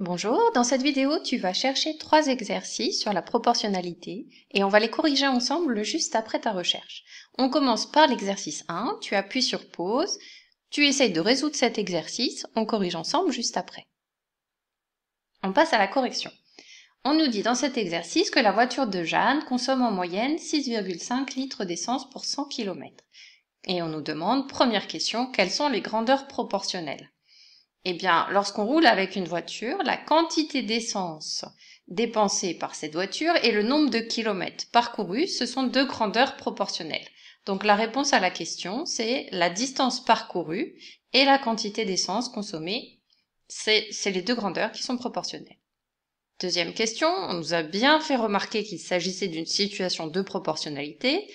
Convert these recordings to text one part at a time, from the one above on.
Bonjour, dans cette vidéo, tu vas chercher 3 exercices sur la proportionnalité et on va les corriger ensemble juste après ta recherche. On commence par l'exercice 1, tu appuies sur pause, tu essayes de résoudre cet exercice, on corrige ensemble juste après. On passe à la correction. On nous dit dans cet exercice que la voiture de Jeanne consomme en moyenne 6,5 litres d'essence pour 100 km. Et on nous demande, première question, quelles sont les grandeurs proportionnelles ? Eh bien, lorsqu'on roule avec une voiture, la quantité d'essence dépensée par cette voiture et le nombre de kilomètres parcourus, ce sont deux grandeurs proportionnelles. Donc la réponse à la question, c'est la distance parcourue et la quantité d'essence consommée. C'est les deux grandeurs qui sont proportionnelles. Deuxième question, on nous a bien fait remarquer qu'il s'agissait d'une situation de proportionnalité.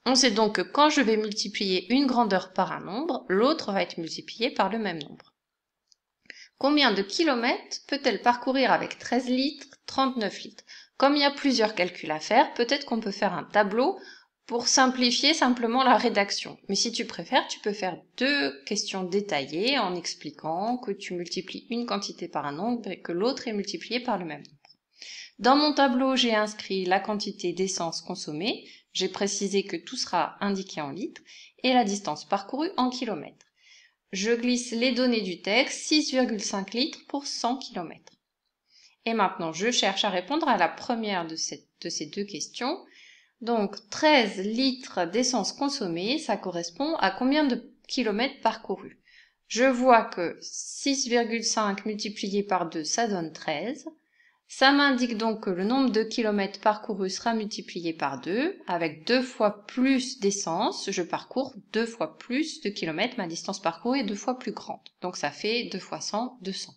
On sait donc que quand je vais multiplier une grandeur par un nombre, l'autre va être multiplié par le même nombre. Combien de kilomètres peut-elle parcourir avec 13 litres, 39 litres? Comme il y a plusieurs calculs à faire, peut-être qu'on peut faire un tableau pour simplifier simplement la rédaction. Mais si tu préfères, tu peux faire deux questions détaillées en expliquant que tu multiplies une quantité par un nombre et que l'autre est multiplié par le même nombre. Dans mon tableau, j'ai inscrit la quantité d'essence consommée, j'ai précisé que tout sera indiqué en litres, et la distance parcourue en kilomètres. Je glisse les données du texte, 6,5 litres pour 100 km. Et maintenant, je cherche à répondre à la première de ces deux questions. Donc, 13 litres d'essence consommée, ça correspond à combien de kilomètres parcourus? Je vois que 6,5 multiplié par 2, ça donne 13. Ça m'indique donc que le nombre de kilomètres parcourus sera multiplié par 2, avec 2 fois plus d'essence, je parcours 2 fois plus de kilomètres, ma distance parcourue est 2 fois plus grande. Donc ça fait 2 fois 100, 200.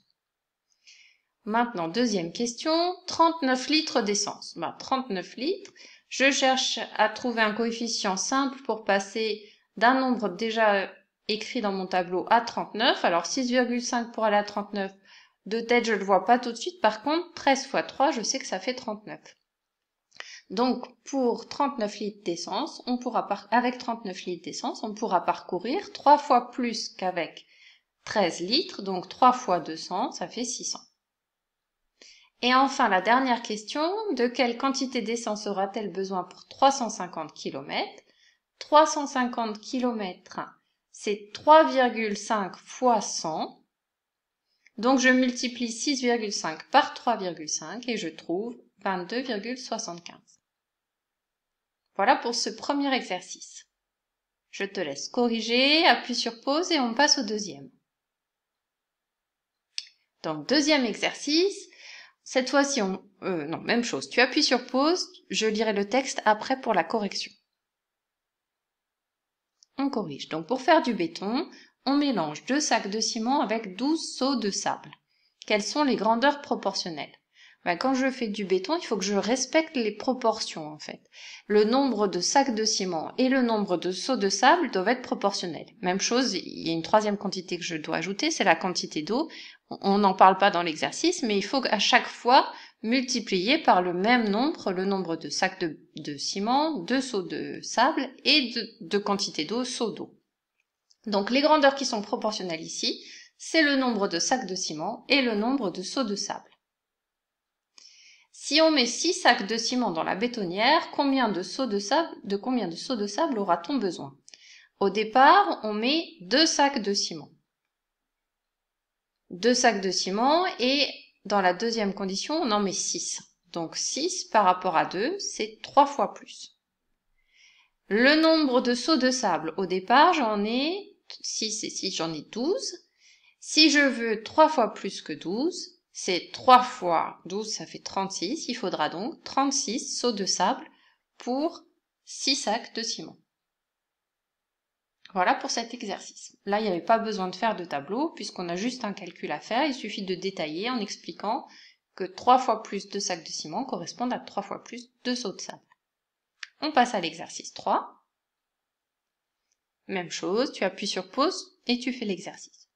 Maintenant, deuxième question, 39 litres d'essence. 39 litres, je cherche à trouver un coefficient simple pour passer d'un nombre déjà écrit dans mon tableau à 39. Alors 6,5 pour aller à 39, de tête, je ne le vois pas tout de suite. Par contre, 13 fois 3, je sais que ça fait 39. Donc, pour 39 litres d'essence, avec 39 litres d'essence, on pourra parcourir 3 fois plus qu'avec 13 litres. Donc, 3 fois 200, ça fait 600. Et enfin, la dernière question, de quelle quantité d'essence aura-t-elle besoin pour 350 km? 350 km, c'est 3,5 fois 100. Donc, je multiplie 6,5 par 3,5 et je trouve 22,75. Voilà pour ce premier exercice. Je te laisse corriger, appuie sur pause et on passe au deuxième. Donc, deuxième exercice. Cette fois-ci, même chose. Tu appuies sur pause, je lirai le texte après pour la correction. On corrige. Donc, pour faire du béton, on mélange 2 sacs de ciment avec 12 seaux de sable. Quelles sont les grandeurs proportionnelles? Quand je fais du béton, il faut que je respecte les proportions en fait. Le nombre de sacs de ciment et le nombre de seaux de sable doivent être proportionnels. Même chose, il y a une troisième quantité que je dois ajouter, c'est la quantité d'eau. On n'en parle pas dans l'exercice, mais il faut à chaque fois multiplier par le même nombre, le nombre de sacs de ciment, de seaux de sable et de quantité d'eau, seaux d'eau. Donc les grandeurs qui sont proportionnelles ici, c'est le nombre de sacs de ciment et le nombre de seaux de sable. Si on met 6 sacs de ciment dans la bétonnière, combien de seaux de sable aura-t-on besoin? Au départ, on met 2 sacs de ciment. 2 sacs de ciment et dans la deuxième condition, on en met 6. Donc 6 par rapport à 2, c'est 3 fois plus. Le nombre de seaux de sable, au départ, j'en ai 6 et 6, j'en ai 12. Si je veux 3 fois plus que 12, c'est 3 fois 12, ça fait 36. Il faudra donc 36 seaux de sable pour 6 sacs de ciment. Voilà pour cet exercice. Là, il n'y avait pas besoin de faire de tableau puisqu'on a juste un calcul à faire. Il suffit de détailler en expliquant que 3 fois plus de sacs de ciment correspondent à 3 fois plus de seaux de sable. On passe à l'exercice 3. Même chose, tu appuies sur pause et tu fais l'exercice.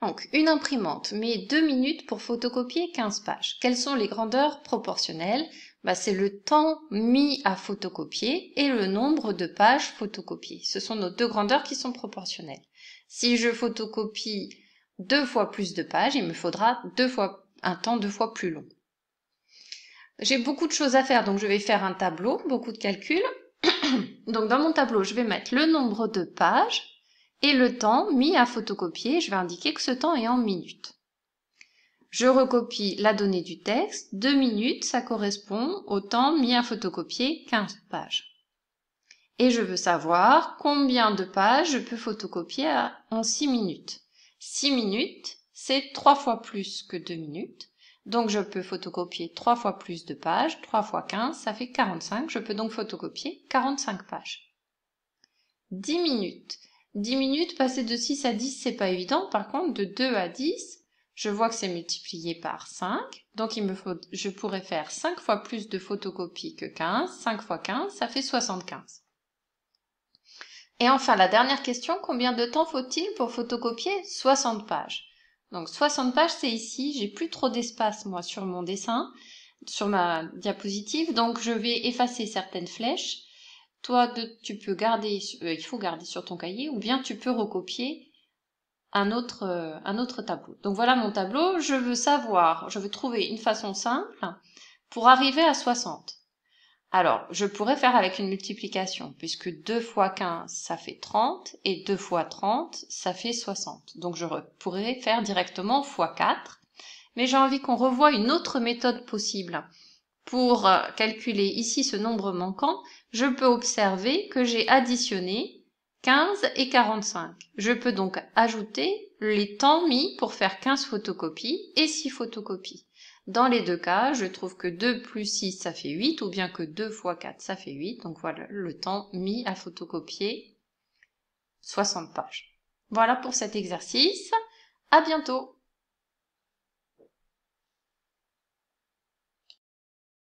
Donc, une imprimante met 2 minutes pour photocopier 15 pages. Quelles sont les grandeurs proportionnelles? C'est le temps mis à photocopier et le nombre de pages photocopiées. Ce sont nos deux grandeurs qui sont proportionnelles. Si je photocopie 2 fois plus de pages, il me faudra un temps 2 fois plus long. J'ai beaucoup de choses à faire, donc je vais faire un tableau, beaucoup de calculs. Donc dans mon tableau, je vais mettre le nombre de pages et le temps mis à photocopier. Je vais indiquer que ce temps est en minutes. Je recopie la donnée du texte. 2 minutes, ça correspond au temps mis à photocopier 15 pages. Et je veux savoir combien de pages je peux photocopier en 6 minutes. 6 minutes, c'est 3 fois plus que 2 minutes. Donc je peux photocopier 3 fois plus de pages. 3 fois 15, ça fait 45. Je peux donc photocopier 45 pages. 10 minutes. 10 minutes, passer de 6 à 10, c'est pas évident. Par contre, de 2 à 10, je vois que c'est multiplié par 5. Donc je pourrais faire 5 fois plus de photocopies que 15. 5 fois 15, ça fait 75. Et enfin, la dernière question, combien de temps faut-il pour photocopier 60 pages? Donc 60 pages, c'est ici, j'ai plus trop d'espace moi sur mon dessin, sur ma diapositive, donc je vais effacer certaines flèches. Toi, tu peux garder, il faut garder sur ton cahier, ou bien tu peux recopier un autre tableau. Donc voilà mon tableau, je veux trouver une façon simple pour arriver à 60. Alors, je pourrais faire avec une multiplication, puisque 2 fois 15, ça fait 30, et 2 fois 30, ça fait 60. Donc, je pourrais faire directement fois 4, mais j'ai envie qu'on revoie une autre méthode possible. Pour calculer ici ce nombre manquant, je peux observer que j'ai additionné 15 et 45. Je peux donc ajouter les temps mis pour faire 15 photocopies et 6 photocopies. Dans les deux cas, je trouve que 2 plus 6, ça fait 8, ou bien que 2 fois 4, ça fait 8. Donc voilà le temps mis à photocopier 60 pages. Voilà pour cet exercice. À bientôt!